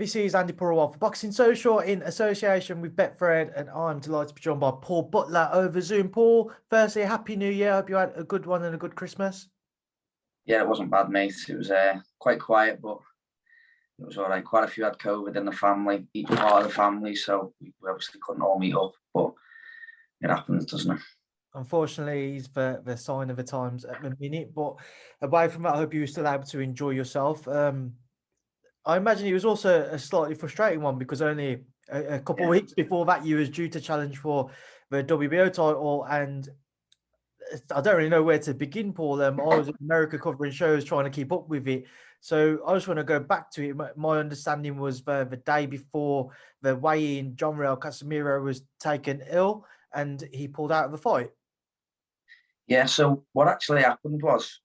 This is Andi Purewal for Boxing Social in association with Betfred, and I'm delighted to be joined by Paul Butler over Zoom. Paul, firstly, Happy New Year. Hope you had a good one and a good Christmas. Yeah, it wasn't bad, mate. It was quite quiet, but it was all right. Quite a few had COVID in the family, each part of the family, so we obviously couldn't all meet up, but it happens, doesn't it? Unfortunately, it's the sign of the times at the minute, but away from that, I hope you were still able to enjoy yourself. I imagine it was also a slightly frustrating one because only a couple of weeks before that, you was due to challenge for the WBO title, and I don't really know where to begin, Paul. I was in America covering shows, trying to keep up with it. So I just want to go back to it. My understanding was the day before the weigh-in, Riel Casimero was taken ill and he pulled out of the fight. Yeah, so what actually happened was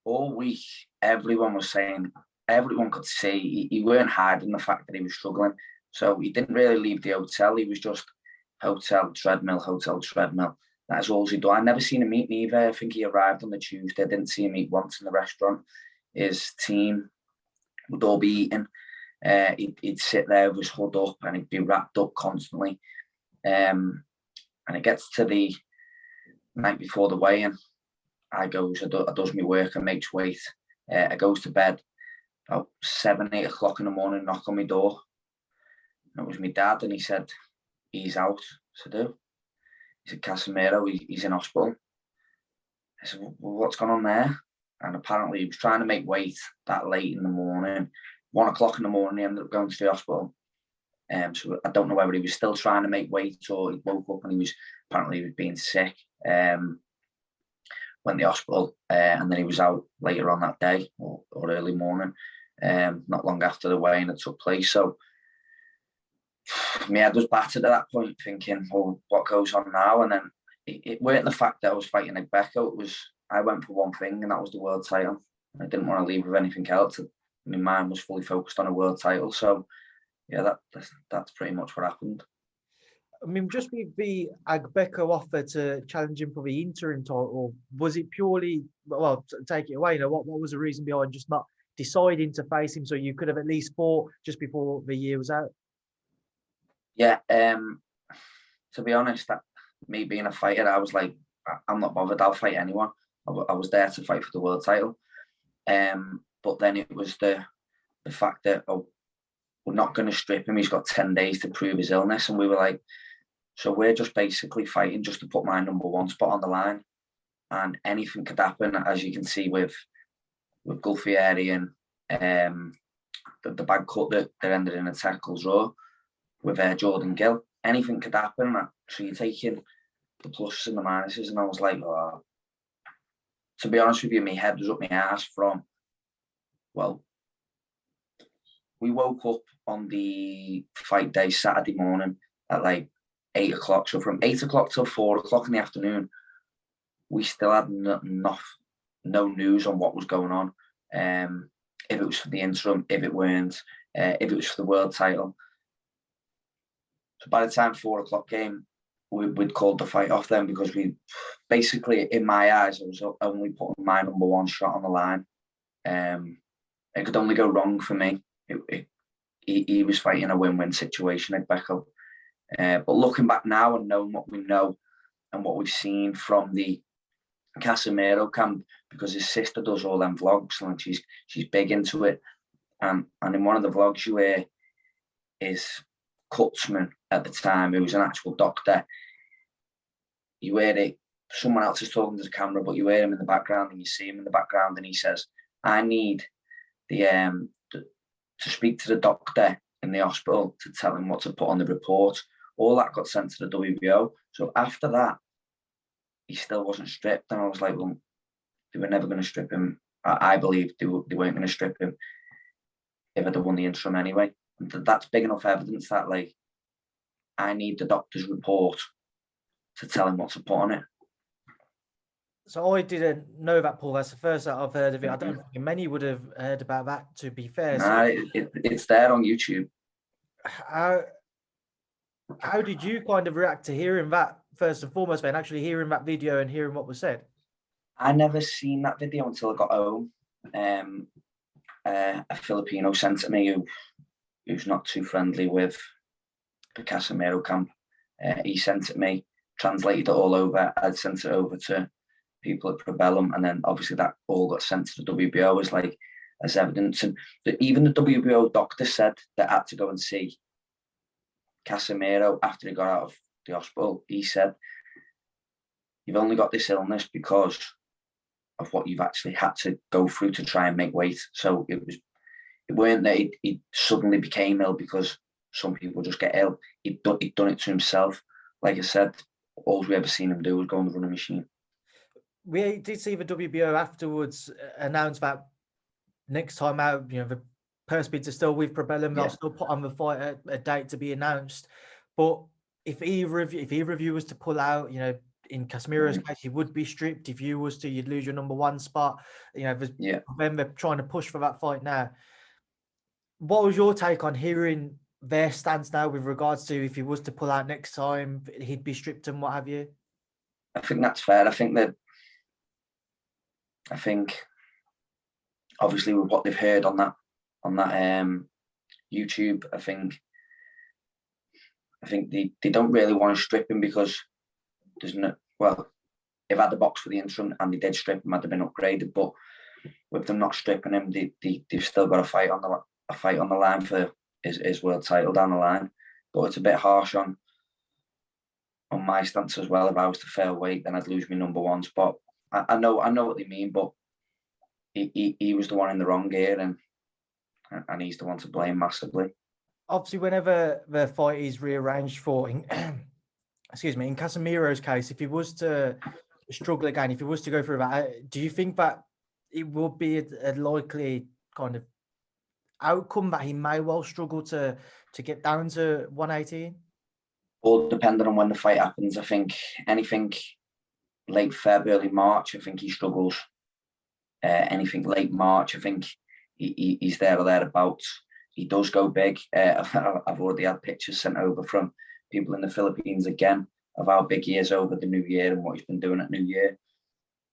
all week, everyone was saying, everyone could see he weren't hiding the fact that he was struggling. So he didn't really leave the hotel. He was just hotel, treadmill. That's all he done. I never seen him eat either. I think he arrived on the Tuesday. I didn't see him eat once in the restaurant. His team would all be eating. He'd sit there with his hood up and he'd be wrapped up constantly. And it gets to the night before the weigh-in. I does my work and makes weight. I goes to bed about 7, 8 o'clock in the morning, knock on my door. And it was my dad, and he said, he's out. I said, who? He said, Casimero, he's in hospital. I said, well, what's going on there? And apparently he was trying to make weight that late in the morning. 1 o'clock in the morning, he ended up going to the hospital. So I don't know whether he was still trying to make weight or he woke up and he was being sick. Went to the hospital and then he was out later on that day or early morning, not long after the weigh-in that took place. So my head was battered at that point, thinking, well, what goes on now? And then it weren't the fact that I was fighting Beko. It was, I went for one thing, and that was the world title. I didn't want to leave with anything else. My mind was fully focused on a world title. So yeah, that's pretty much what happened. I mean, just with the Agbeko offer to challenge him for the interim title, was it purely, well, take it away, what was the reason behind just not deciding to face him so you could have at least fought just before the year was out? Yeah, to be honest, me being a fighter, I was like, I'm not bothered, I'll fight anyone. I was there to fight for the world title. But then it was the fact that, we're not going to strip him, he's got 10 days to prove his illness. And we were like, so we're just basically fighting just to put my number one spot on the line. And anything could happen, as you can see with Gulfieri and the bad cut that ended in a tackle draw with Jordan Gill. Anything could happen. So you're taking the pluses and the minuses. And I was like, oh. To be honest with you, my head was up my ass from, well, we woke up on the fight day Saturday morning at like 8 o'clock. So from 8 o'clock till 4 o'clock in the afternoon, we still had no news on what was going on. If it was for the interim, if it weren't, if it was for the world title. So by the time 4 o'clock came, we'd called the fight off then, because we basically, in my eyes, I was only putting my number one shot on the line. It could only go wrong for me. He was fighting a win-win situation at Beko. But looking back now and knowing what we know and what we've seen from the Casimero camp, because his sister does all them vlogs and she's big into it. And in one of the vlogs you hear is Kutzman at the time, who was an actual doctor. You hear it, someone else is talking to the camera, but you hear him in the background and you see him in the background and he says, I need to speak to the doctor in the hospital to tell him what to put on the report. All that got sent to the WBO. So after that, he still wasn't stripped. And I was like, well, they were never going to strip him. I believe they weren't going to strip him if I'd have won the interim anyway. And that's big enough evidence that, like, I need the doctor's report to tell him what to put on it. So I didn't know that, Paul. That's the first that I've heard of it. I don't think many would have heard about that, to be fair. Nah, it's there on YouTube. How did you kind of react to hearing that, first and foremost, then actually hearing that video and hearing what was said? I never seen that video until I got home. A Filipino sent it to me who who's not too friendly with the Casimero camp. He sent it me, translated it all over. I'd sent it over to people at Purewal, and then obviously that all got sent to the WBO as evidence. And even the WBO doctor said they had to go and see Casimero after he got out of the hospital. He said, "You've only got this illness because of what you've actually had to go through to try and make weight." So it weren't that he suddenly became ill because some people just get ill. He'd done it to himself. Like I said, all we ever seen him do was go on the running machine. We did see the WBO afterwards announce that next time out, the purse bids are still with Purewal. They'll still put on the fight a date to be announced. But if either of you was to pull out, in Casimero's case, he would be stripped. If you was to, you'd lose your number one spot. Then they're trying to push for that fight now. What was your take on hearing their stance now with regards to if he was to pull out next time, he'd be stripped and what have you? I think that's fair. I think obviously with what they've heard on that YouTube, I think they don't really want to strip him because there's no, well, they've had the box for the interim and they did strip him, had they been upgraded, but with them not stripping him, they've still got a fight on the line for his world title down the line. But it's a bit harsh on my stance as well. If I was to fail weight, then I'd lose my number one spot. I know what they mean, but he was the one in the wrong gear, and he's the one to blame massively. Obviously, whenever the fight is rearranged for, in Casimero's case, if he was to struggle again, if he was to go through that, do you think that it would be a likely kind of outcome that he may well struggle to get down to 118? All depending on when the fight happens. I think anything late February, early March, I think he struggles. Anything late March, I think he's there or thereabouts. He does go big. I've already had pictures sent over from people in the Philippines again of how big he is over the New Year and what he's been doing at New Year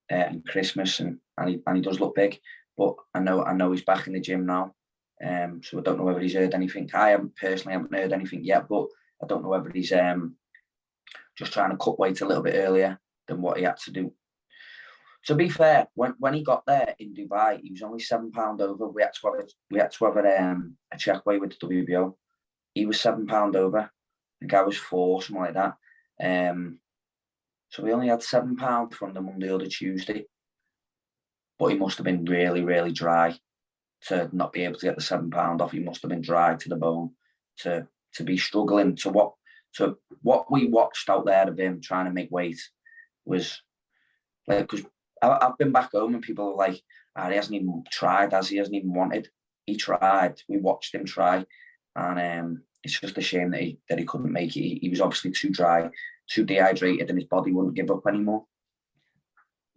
and Christmas, and he does look big. But I know he's back in the gym now. So I don't know whether he's heard anything. I personally haven't heard anything yet, but I don't know whether he's just trying to cut weight a little bit earlier than what he had to do. To be fair, when he got there in Dubai, he was only £7 over. We had to have a check weigh with the WBO. He was £7 over. I think I was 4, something like that. So we only had £7 from the Monday or the Tuesday. But he must have been really, really dry to not be able to get the £7 off. He must have been dry to the bone to be struggling to what we watched out there of him trying to make weight was like, because I've been back home and people are like, he hasn't even tried, he hasn't even wanted. He tried. We watched him try, and it's just a shame that he couldn't make it. He was obviously too dry, too dehydrated, and his body wouldn't give up anymore.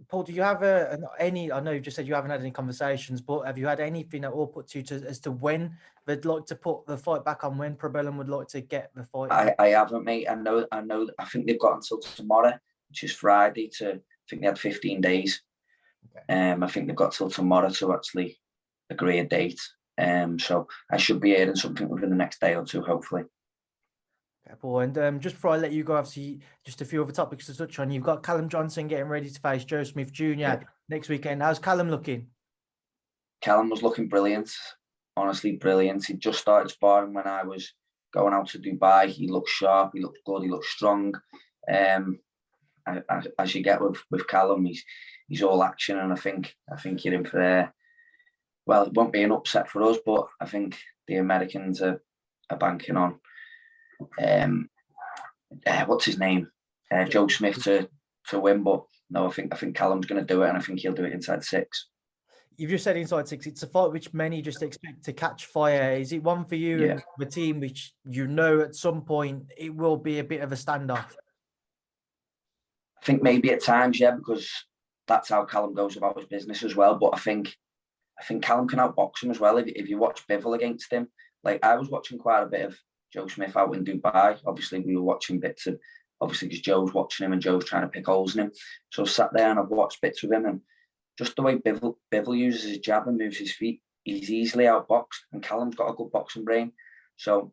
Paul, do you have any? I know you just said you haven't had any conversations, but have you had anything at all put to you as to when they'd like to put the fight back on? When Purewal would like to get the fight? I haven't, mate. I know. I think they've got until tomorrow, which is Friday. I think they had 15 days. Okay. I think they've got till tomorrow to actually agree a date. So I should be hearing something within the next day or two, hopefully. Okay, Paul, and just before I let you go, obviously, just a few other topics to touch on. You've got Callum Johnson getting ready to face Joe Smith Jr. Next weekend. How's Callum looking? Callum was looking brilliant. Honestly, brilliant. He just started sparring when I was going out to Dubai. He looked sharp. He looked good. He looked strong. As you get with Callum, he's all action, and I think you're in for well, it won't be an upset for us, but I think the Americans are banking on what's his name, Joe Smith to win. But no, I think Callum's going to do it, and I think he'll do it inside 6. You've just said inside 6. It's a fight which many just expect to catch fire. Is it one for you and the team which at some point it will be a bit of a standoff? I think maybe at times, because that's how Callum goes about his business as well. But I think Callum can outbox him as well. If you watch Bivol against him, like I was watching quite a bit of Joe Smith out in Dubai. Obviously, we were watching bits of, obviously because Joe's watching him and Joe's trying to pick holes in him. So I sat there and I've watched bits of him, and just the way Bivol uses his jab and moves his feet, he's easily outboxed. And Callum's got a good boxing brain. So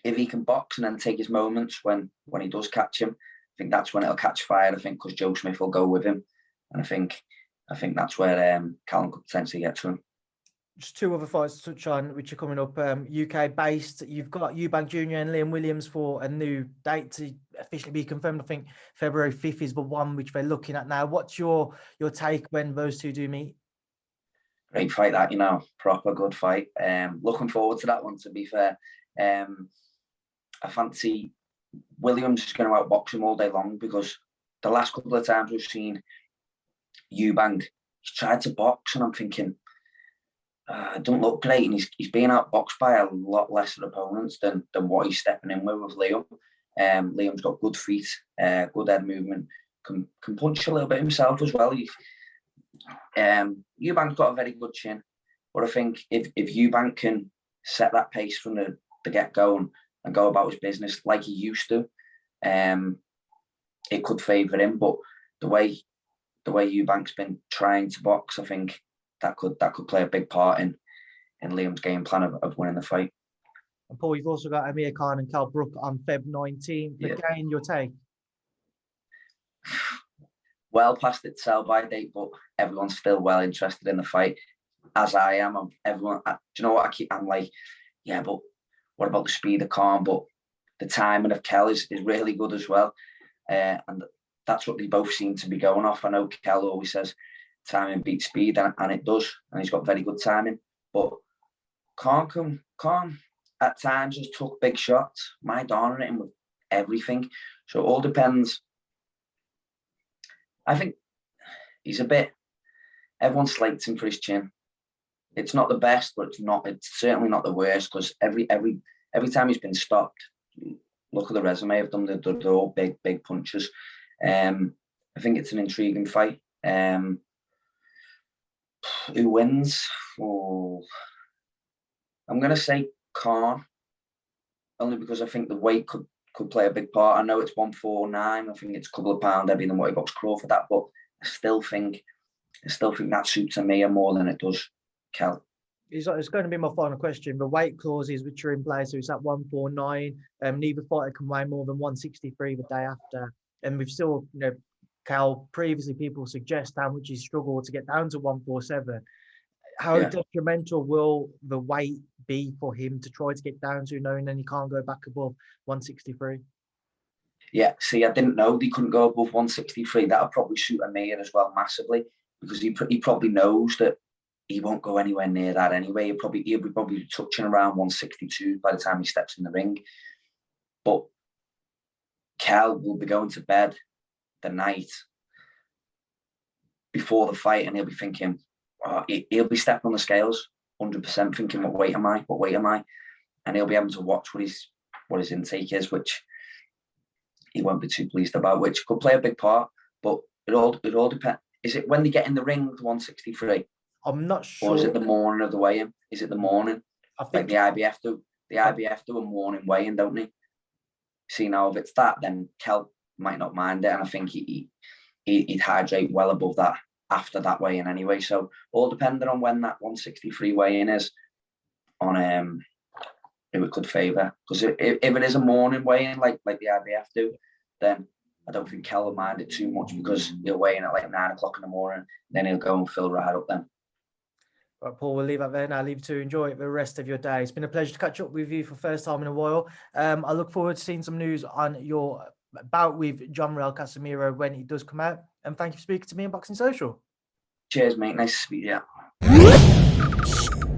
if he can box and then take his moments when he does catch him, I think that's when it'll catch fire. I think because Joe Smith will go with him, and I think that's where Callum could potentially get to him. Just two other fights to touch on, which are coming up, UK based. You've got Eubank Jr. and Liam Williams for a new date to officially be confirmed. I think February 5th is the one which they're looking at now. What's your take when those two do meet? Great fight, that, proper good fight. Looking forward to that one, to be fair. I fancy Williams is going to outbox him all day long, because the last couple of times we've seen Eubank, he's tried to box, and I'm thinking, it don't look great, and he's being outboxed by a lot lesser opponents than what he's stepping in with Liam. Liam's got good feet, good head movement, can punch a little bit himself as well. Eubank's got a very good chin, but I think if Eubank can set that pace from the get-go and go about his business like he used to, it could favour him. But the way Eubank's been trying to box, I think that could play a big part in Liam's game plan of winning the fight. And Paul, you've also got Amir Khan and Cal Brook on Feb 19th. Yeah. Again, your take? Well past its sell-by date, but everyone's still well interested in the fight, as I am. Do you know what? I'm like, yeah, but what about the speed of Khan? But the timing of Kel is really good as well. And that's what they both seem to be going off. I know Kel always says timing beats speed, and it does, and he's got very good timing. But Khan at times just took big shots, Maidana at him with everything. So it all depends. I think he's a bit, everyone slates him for his chin. It's not the best, but it's certainly not the worst, because every time he's been stopped, look at the resume of them, they're all big punches. I think it's an intriguing fight. Who wins? Oh, I'm going to say Khan, only because I think the weight could play a big part. I know it's 149. I think it's a couple of pounds heavier than what he got Crawford at, but I still think that suits Amir more than it does Kel. It's going to be my final question. The weight clauses which are in place, so it's at 149. Neither fighter can weigh more than 163 the day after. And we've still, Cal, previously people suggest how much he's struggled to get down to 147. How detrimental will the weight be for him to try to get down to, knowing then he can't go back above 163? Yeah, see, I didn't know they couldn't go above 163. That'll probably suit Amir as well massively, because he probably knows that he won't go anywhere near that anyway. He'll be probably touching around 162 by the time he steps in the ring. But Cal will be going to bed the night before the fight, and he'll be thinking, he'll be stepping on the scales 100%, thinking, what weight am I? And he'll be able to watch what his intake is, which he won't be too pleased about, which could play a big part. But it all depends. Is it when they get in the ring, the 163? I'm not sure. Or is it the morning of the weigh-in? Is it the morning? I think like the IBF do a morning weigh-in, don't they? See, now if it's that, then Kel might not mind it, and I think he'd hydrate well above that after that weigh-in anyway. So all depending on when that 163 weigh-in is, on who it could favour. Because if it is a morning weigh-in like the IBF do, then I don't think Kel will mind it too much, because he'll weigh in at like 9 o'clock in the morning, then he'll go and fill right up then. Right, Paul, we'll leave that there now. Leave you to enjoy the rest of your day. It's been a pleasure to catch up with you for the first time in a while. I look forward to seeing some news on your bout with John Riel Casimero when it does come out. And thank you for speaking to me on Boxing Social. Cheers, mate. Nice to speak to you.